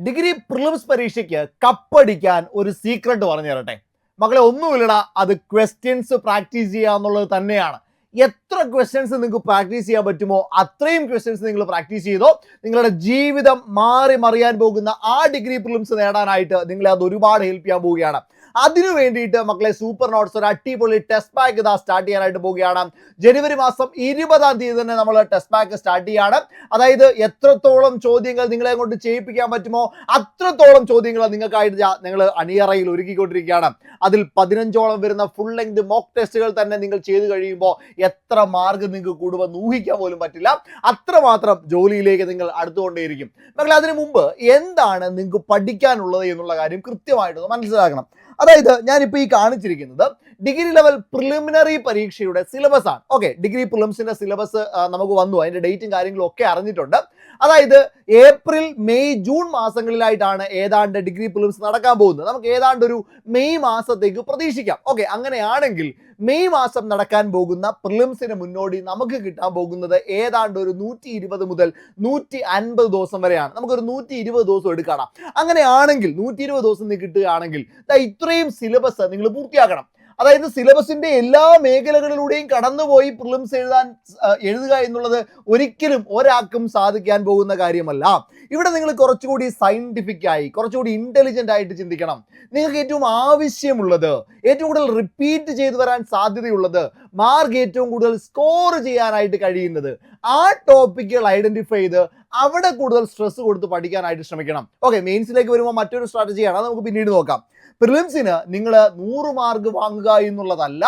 Degree prelims പരീക്ഷയ്ക്ക് കപ്പടിക്കാൻ ഒരു secret പറഞ്ഞു തരട്ടെ മക്കളെ. ഒന്നുമില്ലടാ, അത് ക്വസ്റ്റ്യൻസ് പ്രാക്ടീസ് ചെയ്യുക എന്നുള്ളത് തന്നെയാണ്. എത്ര ക്വസ്റ്റ്യൻസ് നിങ്ങൾക്ക് പ്രാക്ടീസ് ചെയ്യാൻ പറ്റുമോ അത്രയും ക്വസ്റ്റ്യൻസ് നിങ്ങൾ പ്രാക്ടീസ് ചെയ്തോ. നിങ്ങളുടെ ജീവിതം മാറി മറിയാൻ പോകുന്ന ആ ഡിഗ്രി പ്രിലിംസ് നേടാനായിട്ട് നിങ്ങളെ അത് ഒരുപാട് ഹെൽപ്പ് ചെയ്യാൻ പോവുകയാണ്. അതിനു വേണ്ടിയിട്ട് മക്കളെ സൂപ്പർ നോട്ട്സ് ഒരു അടിപൊളി ടെസ്റ്റ് പാക്ക് ഇതാ സ്റ്റാർട്ട് ചെയ്യാനായിട്ട് പോവുകയാണ്. ജനുവരി മാസം 20-ാം തീയതി തന്നെ നമ്മൾ ടെസ്റ്റ് പാക്ക് സ്റ്റാർട്ട് ചെയ്യാണ്. അതായത് എത്രത്തോളം ചോദ്യങ്ങൾ നിങ്ങളെ കൊണ്ട് ചെയ്യിപ്പിക്കാൻ പറ്റുമോ അത്രത്തോളം ചോദ്യങ്ങൾ നിങ്ങൾക്കായിട്ട് നിങ്ങൾ അണിയറയിൽ ഒരുക്കിക്കൊണ്ടിരിക്കുകയാണ്. അതിൽ 15ഓളം വരുന്ന ഫുൾ ലെങ്ത് മോക്ക് ടെസ്റ്റുകൾ തന്നെ നിങ്ങൾ ചെയ്ത് കഴിയുമ്പോൾ എത്ര മാർക്ക് നിങ്ങൾക്ക് കൂടുമെന്ന് ഊഹിക്കാൻ പോലും പറ്റില്ല. അത്രമാത്രം ജോലിയിലേക്ക് നിങ്ങൾ അടുത്തുകൊണ്ടേയിരിക്കും. മക്കളെ, അതിനു മുമ്പ് എന്താണ് നിങ്ങൾക്ക് പഠിക്കാനുള്ളത് എന്നുള്ള കാര്യം കൃത്യമായിട്ടൊന്ന് മനസ്സിലാക്കണം. അതായത് ഞാനിപ്പോൾ ഈ കാണിച്ചിരിക്കുന്നത് ഡിഗ്രി ലെവൽ പ്രിലിമിനറി പരീക്ഷയുടെ സിലബസ് ആണ്. ഓക്കെ, ഡിഗ്രി പ്രിലിംസിന്റെ സിലബസ് നമുക്ക് വന്നു, അതിന്റെ ഡേറ്റും കാര്യങ്ങളും ഒക്കെ അറിഞ്ഞിട്ടുണ്ട്. അതായത് ഏപ്രിൽ മെയ് ജൂൺ മാസങ്ങളിലായിട്ടാണ് ഏതാണ്ട് ഡിഗ്രി പ്രിലിംസ് നടക്കാൻ പോകുന്നത്. നമുക്ക് ഏതാണ്ട് ഒരു മെയ് മാസത്തേക്ക് പ്രതീക്ഷിക്കാം. ഓക്കെ, അങ്ങനെയാണെങ്കിൽ മെയ് മാസം നടക്കാൻ പോകുന്ന പ്രിലിംസിന് മുന്നോടി നമുക്ക് കിട്ടാൻ പോകുന്നത് ഏതാണ്ട് ഒരു 120 മുതൽ 150 ദിവസം വരെയാണ്. നമുക്കൊരു 120 ദിവസം എടുക്കണം. അങ്ങനെയാണെങ്കിൽ 120 ദിവസം കിട്ടുകയാണെങ്കിൽ ഇത്രയും സിലബസ് നിങ്ങൾ പൂർത്തിയാക്കണം. അതായത് സിലബസിന്റെ എല്ലാ മേഖലകളിലൂടെയും കടന്നുപോയി പ്രിലിംസ് എഴുതുക എന്നുള്ളത് ഒരിക്കലും ഒരാൾക്കും സാധിക്കാൻ പോകുന്ന കാര്യമല്ല. ഇവിടെ നിങ്ങൾ കുറച്ചുകൂടി സയന്റിഫിക് ആയി, കുറച്ചുകൂടി ഇന്റലിജന്റ് ആയിട്ട് ചിന്തിക്കണം. നിങ്ങൾക്ക് ഏറ്റവും ആവശ്യമുള്ളത്, ഏറ്റവും കൂടുതൽ റിപ്പീറ്റ് ചെയ്തു വരാൻ സാധ്യതയുള്ളത്, മാർക്ക് ഏറ്റവും കൂടുതൽ സ്കോർ ചെയ്യാനായിട്ട് കഴിയുന്നത് ആ ടോപ്പിക്കുകൾ ഐഡന്റിഫൈ ചെയ്ത് അവിടെ കൂടുതൽ സ്ട്രെസ് കൊടുത്ത് പഠിക്കാനായിട്ട് ശ്രമിക്കണം. ഓക്കെ, മെയിൻസിലേക്ക് വരുമ്പോൾ മറ്റൊരു സ്ട്രാറ്റജിയാണ്, അത് നമുക്ക് പിന്നീട് നോക്കാം. പ്രിലിംസിന് നിങ്ങൾ 100 മാർക്ക് വാങ്ങുക എന്നുള്ളതല്ല,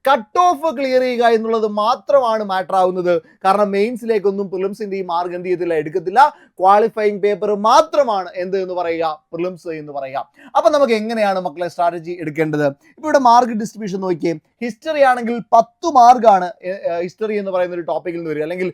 കട്ട് ഓഫ് ക്ലിയർ ചെയ്യുക എന്നുള്ളത് മാത്രമാണ് മാറ്റർ ആവുന്നത്. കാരണം മെയിൻസിലേക്കൊന്നും പ്രിലിംസിന്റെ ഈ മാർക്ക് എന്ത് ചെയ്തില്ല, എടുക്കത്തില്ല. ക്വാളിഫയിങ് പേപ്പർ മാത്രമാണ് എന്ത് എന്ന് പറയുക, പ്രിലിംസ് എന്ന് പറയുക. അപ്പൊ നമുക്ക് എങ്ങനെയാണ് മക്കളെ സ്ട്രാറ്റജി എടുക്കേണ്ടത്? ഇപ്പൊ ഇവിടെ മാർക്ക് ഡിസ്ട്രിബ്യൂഷൻ നോക്കിയേ. ഹിസ്റ്ററി ആണെങ്കിൽ 10 മാർക്കാണ് ഹിസ്റ്ററി എന്ന് പറയുന്ന ഒരു ടോപ്പിക്കിൽ നിന്ന് വരിക, അല്ലെങ്കിൽ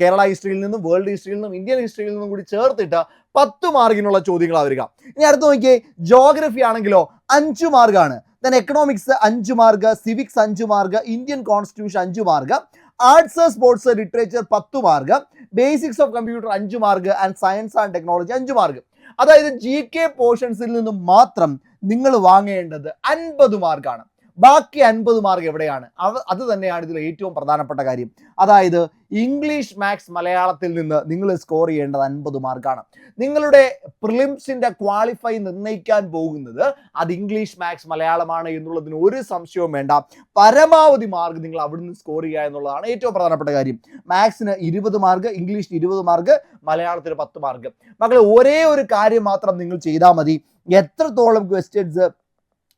കേരള ഹിസ്റ്ററിയിൽ നിന്നും വേൾഡ് ഹിസ്റ്ററിയിൽ നിന്നും ഇന്ത്യൻ ഹിസ്റ്ററിയിൽ നിന്നും കൂടി ചേർത്തിട്ട് 10 മാർക്കിനുള്ള ചോദ്യങ്ങളാണ് വരിക. ഇനി അടുത്ത് നോക്കിയേ, ജോഗ്രഫി ആണെങ്കിലോ 5 മാർക്കാണ്. Then economics 5 mark, civics 5 mark, Indian constitution 5 mark, arts sports literature 10 mark, basics of computer 5 mark and science and technology 5 mark. അതായത് GK പോർഷൻസിൽ നിന്ന് മാത്രം നിങ്ങൾ വാങ്ങേണ്ടത് 50 മാർക്കാണ്. ബാക്കി 50 മാർക്ക് എവിടെയാണ്? അത് തന്നെയാണ് ഇതിൽ ഏറ്റവും പ്രധാനപ്പെട്ട കാര്യം. അതായത് ഇംഗ്ലീഷ് മാത്സ് മലയാളത്തിൽ നിന്ന് നിങ്ങൾ സ്കോർ ചെയ്യേണ്ടത് 50 മാർക്കാണ്. നിങ്ങളുടെ പ്രിലിംസിന്റെ ക്വാളിഫൈ നിർണ്ണയിക്കാൻ പോകുന്നത് അത് ഇംഗ്ലീഷ് മാത്സ് മലയാളമാണ് എന്നുള്ളതിന് ഒരു സംശയവും വേണ്ട. പരമാവധി മാർക്ക് നിങ്ങൾ അവിടുന്ന് സ്കോർ ചെയ്യുക എന്നുള്ളതാണ് ഏറ്റവും പ്രധാനപ്പെട്ട കാര്യം. മാത്സിന് 20 മാർക്ക്, ഇംഗ്ലീഷിന് 20 മാർക്ക്, മലയാളത്തിന് 10 മാർക്ക്. മക്കളെ, ഒരേ ഒരു കാര്യം മാത്രം നിങ്ങൾ ചെയ്താൽ മതി. എത്രത്തോളം ക്വസ്റ്റ്യൻസ്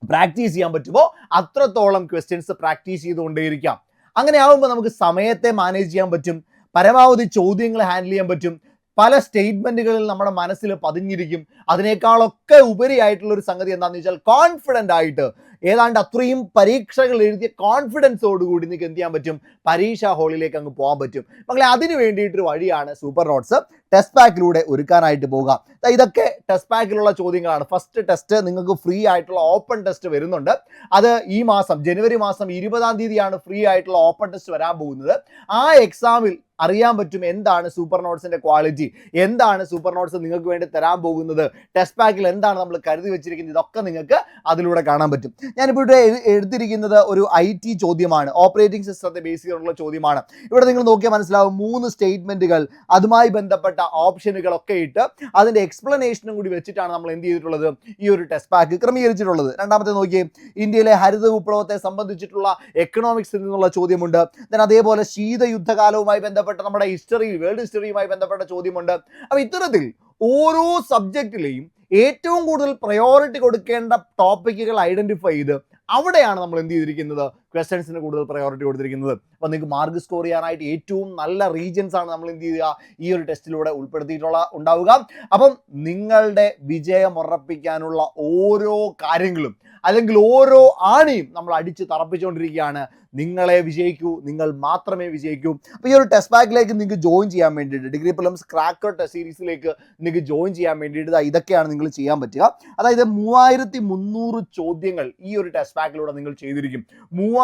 പ്രാക്ടീസ് ചെയ്യാൻ പറ്റുമോ അത്രത്തോളം ക്വസ്റ്റ്യൻസ് പ്രാക്ടീസ് ചെയ്തുകൊണ്ടേയിരിക്കാം. അങ്ങനെ ആകുമ്പോൾ നമുക്ക് സമയത്തെ മാനേജ് ചെയ്യാൻ പറ്റും, പരമാവധി ചോദ്യങ്ങൾ ഹാൻഡിൽ ചെയ്യാൻ പറ്റും. പല സ്റ്റേറ്റ്മെന്റുകളിൽ നമ്മുടെ മനസ്സിൽ പതിഞ്ഞിരിക്കും. അതിനേക്കാളൊക്കെ ഉപരിയായിട്ടുള്ള ഒരു സംഗതി എന്താണെന്ന് വെച്ചാൽ കോൺഫിഡൻ്റ് ആയിട്ട് ഏതാണ്ട് അത്രയും പരീക്ഷകൾ എഴുതിയ കോൺഫിഡൻസോടുകൂടി നിങ്ങൾക്ക് എന്ത് ചെയ്യാൻ പറ്റും, പരീക്ഷാ ഹാളിലേക്ക് അങ്ങ് പോകാൻ പറ്റും. മക്കളെ, അതിന് വേണ്ടിയിട്ടൊരു വഴിയാണ് സൂപ്പർ നോട്ട്സ് ടെസ്റ്റ് പാക്കിലൂടെ ഒരുക്കാനായിട്ട് പോകുക. ഇതൊക്കെ ടെസ്റ്റ് പാക്കിലുള്ള ചോദ്യങ്ങളാണ്. ഫസ്റ്റ് ടെസ്റ്റ് നിങ്ങൾക്ക് ഫ്രീ ആയിട്ടുള്ള ഓപ്പൺ ടെസ്റ്റ് വരുന്നുണ്ട്. അത് ഈ മാസം ജനുവരി മാസം 20-ാം തീയതിയാണ് ഫ്രീ ആയിട്ടുള്ള ഓപ്പൺ ടെസ്റ്റ് വരാൻ പോകുന്നത്. ആ എക്സാമിൽ അറിയാൻ പറ്റും എന്താണ് സൂപ്പർ നോട്ട്സിന്റെ ക്വാളിറ്റി, എന്താണ് സൂപ്പർ നോട്ട്സ് നിങ്ങൾക്ക് വേണ്ടി തരാൻ പോകുന്നത്, ടെസ്റ്റ് പാക്കിൽ എന്താണ് നമ്മൾ കരുതി വെച്ചിരിക്കുന്നത്, ഇതൊക്കെ നിങ്ങൾക്ക് അതിലൂടെ കാണാൻ പറ്റും. ഞാനിപ്പോൾ ഇവിടെ എടുത്തിരിക്കുന്നത് ഒരു IT ചോദ്യമാണ്, ഓപ്പറേറ്റിംഗ് സിസ്റ്റത്തെ ബേസ് ചെയ്തുള്ള ചോദ്യമാണ്. ഇവിടെ നിങ്ങൾ നോക്കിയാൽ മനസ്സിലാവും 3 സ്റ്റേറ്റ്മെന്റുകൾ, അതുമായി ബന്ധപ്പെട്ട ഓപ്ഷനുകളൊക്കെ ഇട്ട് അതിന്റെ എക്സ്പ്ലനേഷനും കൂടി വെച്ചിട്ടാണ് നമ്മൾ എന്ത് ചെയ്തിട്ടുള്ളത്, ഈ ഒരു ടെസ്റ്റ് പാക്ക് ക്രമീകരിച്ചിട്ടുള്ളത്. രണ്ടാമത്തെ നോക്കിയേ, ഇന്ത്യയിലെ ഹരിത വിപ്ലവത്തെ സംബന്ധിച്ചിട്ടുള്ള എക്കണോമിക്സിൽ നിന്നുള്ള ചോദ്യമുണ്ട്. അതേപോലെ ശീതയുദ്ധകാലവുമായി ബന്ധപ്പെട്ട നമ്മുടെ ഹിസ്റ്ററി, വേൾഡ് ഹിസ്റ്ററിയുമായി ബന്ധപ്പെട്ട ചോദ്യമുണ്ട്. അപ്പൊ ഇത്തരത്തിൽ ഓരോ സബ്ജക്റ്റിലെയും ഏറ്റവും കൂടുതൽ പ്രയോറിറ്റി കൊടുക്കേണ്ട ടോപ്പിക്കുകൾ ഐഡന്റിഫൈ ചെയ്ത് അവിടെയാണ് നമ്മൾ എന്ത് ചെയ്തിരിക്കുന്നത്, ക്വസ്റ്റ്യൻസിന് കൂടുതൽ പ്രയോറിറ്റി കൊടുത്തിരിക്കുന്നത്. അപ്പോൾ നിങ്ങൾക്ക് മാർക്ക് സ്കോർ ചെയ്യാനായിട്ട് ഏറ്റവും നല്ല റീജൻസ് ആണ് നമ്മൾ എന്ത് ചെയ്യുക, ഈ ഒരു ടെസ്റ്റിലൂടെ ഉണ്ടാവുക. അപ്പം നിങ്ങളുടെ വിജയം ഉറപ്പിക്കാനുള്ള ഓരോ കാര്യങ്ങളും അല്ലെങ്കിൽ ഓരോ ആണിയും നമ്മൾ അടിച്ച് തറപ്പിച്ചുകൊണ്ടിരിക്കുകയാണ്. നിങ്ങളെ വിജയിക്കൂ, നിങ്ങൾ മാത്രമേ വിജയിക്കൂ. അപ്പോൾ ഈ ഒരു ടെസ്റ്റ് പാക്കിലേക്ക് നിങ്ങൾക്ക് ജോയിൻ ചെയ്യാൻ വേണ്ടിയിട്ട്, ഡിഗ്രി പ്രിലിംസ് ക്രാക്കർ ടെസ്റ്റ് സീരീസിലേക്ക് നിങ്ങൾക്ക് ജോയിൻ ചെയ്യാൻ വേണ്ടിയിട്ട് ഇതൊക്കെയാണ് നിങ്ങൾ ചെയ്യാൻ പറ്റുക. അതായത് 3300 ചോദ്യങ്ങൾ ഈ ഒരു ടെസ്റ്റ് പാക്കിലൂടെ നിങ്ങൾ ചെയ്തിരിക്കും.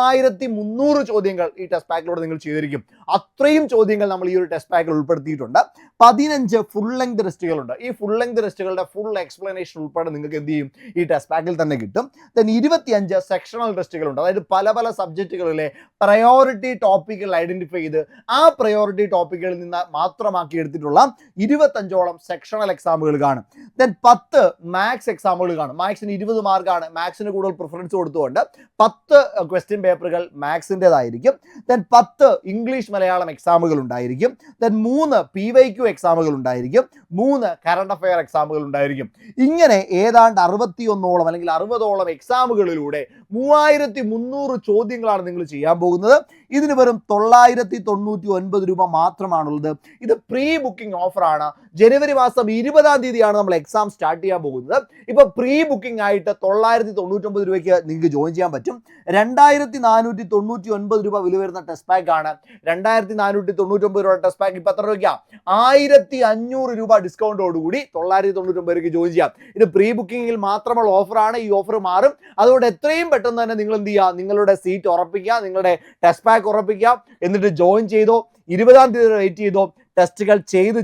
3300 ചോദ്യങ്ങൾ ഈ ടെസ്റ്റ് പാക്കിലൂടെ നിങ്ങൾ ചെയ്തിരിക്കും. അത്രയും ചോദ്യങ്ങൾ നമ്മൾ ഈ ഒരു ടെസ്റ്റ് പാക്കിൽ ഉൾപ്പെടുത്തിയിട്ടുണ്ട്. 15 ഫുൾ ലെങ്ത് ടെസ്റ്റുകളുണ്ട്. ഈ ഫുൾ ലെങ്ത് ടെസ്റ്റുകളുടെ ഫുൾ എക്സ്പ്ലനേഷൻ ഉൾപ്പെടെ നിങ്ങൾക്ക് എന്ത് ചെയ്യും, ഈ ടെസ്റ്റ് പാക്കിൽ തന്നെ കിട്ടും. ദെൻ 25 സെക്ഷണൽ ടെസ്റ്റുകളുണ്ട്. അതായത് പല പല സബ്ജക്റ്റുകളിലെ പ്രയോറിറ്റി ടോപ്പിക്കുകൾ ഐഡന്റിഫൈ ചെയ്ത് ആ പ്രയോറിറ്റി ടോപ്പിക്കുകളിൽ നിന്ന് മാത്രമാക്കി എടുത്തിട്ടുള്ള 25ഓളം സെക്ഷണൽ എക്സാമുകൾ കാണും. ദെൻ 10 മാത്സ് എക്സാമുകൾ കാണും. മാത്സിന് 20 മാർക്കാണ്. മാത്സിന് കൂടുതൽ പ്രിഫറൻസ് കൊടുത്തുകൊണ്ട് 10 ക്വസ്റ്റ്യൻ പേപ്പറുകൾ മാത്സിൻ്റെതായിരിക്കും. ദെൻ 10 ഇംഗ്ലീഷ് മലയാളം എക്സാമുകൾ ഉണ്ടായിരിക്കും. ദെൻ 3 PYQ എക്സാമുകൾ ഉണ്ടായിരിക്കും. 3 കറണ്ട് അഫയർ എക്സാമുകൾ ഉണ്ടായിരിക്കും. ഇങ്ങനെ ഏതാണ്ട് 61ഓളം അല്ലെങ്കിൽ 60ഓളം എക്സാമുകളിലൂടെ 3300 ചോദ്യങ്ങളാണ് നിങ്ങൾ ചെയ്യാൻ പോകുന്നത്. ഇതിന് വെറും 999 രൂപ മാത്രമാണുള്ളത്. ഇത് പ്രീ ബുക്കിംഗ് ഓഫറാണ്. ജനുവരി മാസം 20-ാം തീയതിയാണ് നമ്മൾ എക്സാം സ്റ്റാർട്ട് ചെയ്യാൻ പോകുന്നത്. ഇപ്പോൾ പ്രീ ബുക്കിംഗ് ആയിട്ട് 999 രൂപയ്ക്ക് നിങ്ങൾക്ക് ജോയിൻ ചെയ്യാൻ പറ്റും. 2499 രൂപ വില വരുന്ന ടെസ്റ്റ് പാക്ക് ആണ്. 2499 രൂപ ടെസ്റ്റ് പാക്ക് ഇപ്പോൾ എത്ര രൂപയ്ക്കാണ്? 1500 രൂപ ഡിസ്കൗണ്ടോടുകൂടി 999 രൂപയ്ക്ക് ജോയിൻ ചെയ്യാം. ഇത് പ്രീ ബുക്കിംഗിൽ മാത്രമുള്ള ഓഫറാണ്. ഈ ഓഫർ മാറും. അതുകൊണ്ട് എത്രയും പെട്ടെന്ന് തന്നെ നിങ്ങൾ എന്ത് ചെയ്യുക, നിങ്ങളുടെ സീറ്റ് ഉറപ്പിക്കുക, നിങ്ങളുടെ ടെസ്റ്റ് പാക്ക് ഉറപ്പിക്കുക, എന്നിട്ട് ജോയിൻ ചെയ്തോ. 20-ാം തീയതി വെയിറ്റ് ചെയ്തോ. ടെസ്റ്റുകൾ ചെയ്ത്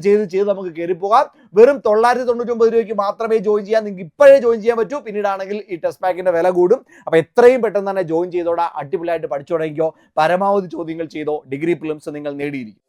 നമുക്ക് കയറി പോകാം. വെറും 999 രൂപയ്ക്ക് മാത്രമേ ജോയിൻ ചെയ്യാൻ, നിങ്ങൾക്ക് ഇപ്പോഴേ ജോയിൻ ചെയ്യാൻ പറ്റൂ. പിന്നീടാണെങ്കിൽ ഈ ടെസ്റ്റ് പാക്കിന്റെ വില കൂടും. അപ്പോൾ എത്രയും പെട്ടെന്ന് തന്നെ ജോയിൻ ചെയ്തോടാ. അടിപൊളിയായിട്ട് പഠിച്ചു തുടങ്ങിക്കോ. പരമാവധി ചോദ്യങ്ങൾ ചെയ്തോ. ഡിഗ്രി പ്രിലിംസ് നിങ്ങൾ നേടിയിരിക്കും.